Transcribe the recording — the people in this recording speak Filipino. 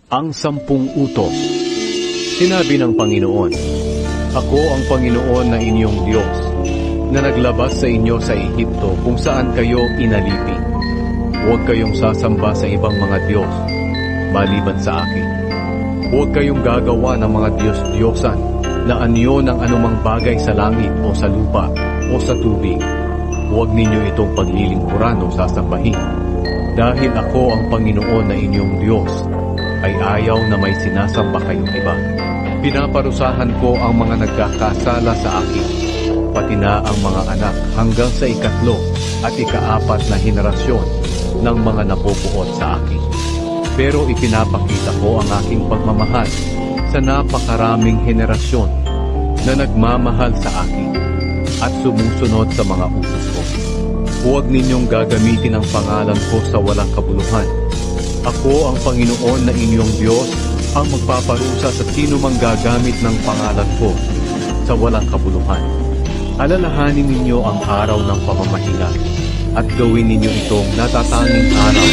Ang 10 utos. Sinabi ng Panginoon, Ako ang Panginoon na inyong Diyos, na naglabas sa inyo sa Ehipto kung saan kayo inalipin. Huwag kayong sasamba sa ibang mga Diyos, maliban sa akin. Huwag kayong gagawa ng mga Diyos-Diyosan na anyo ng anumang bagay sa langit o sa lupa o sa tubig. Huwag ninyo itong paglilingkuran o sasambahin. Dahil ako ang Panginoon na inyong Diyos, ay ayaw na may sinasamba kayong iba. Pinaparusahan ko ang mga nagkakasala sa akin, pati na ang mga anak hanggang sa 3 at 4 na henerasyon ng mga napupuot sa akin. Pero ipinapakita ko ang aking pagmamahal sa napakaraming henerasyon na nagmamahal sa akin at sumusunod sa mga utos ko. Huwag ninyong gagamitin ang pangalan ko sa walang kabuluhan. Ako ang Panginoon na inyong Diyos ang magpaparusa sa sino mang gagamit ng pangalan ko sa walang kabuluhan. Alalahanin ninyo ang araw ng pamamahinga at gawin ninyo itong natatanging araw.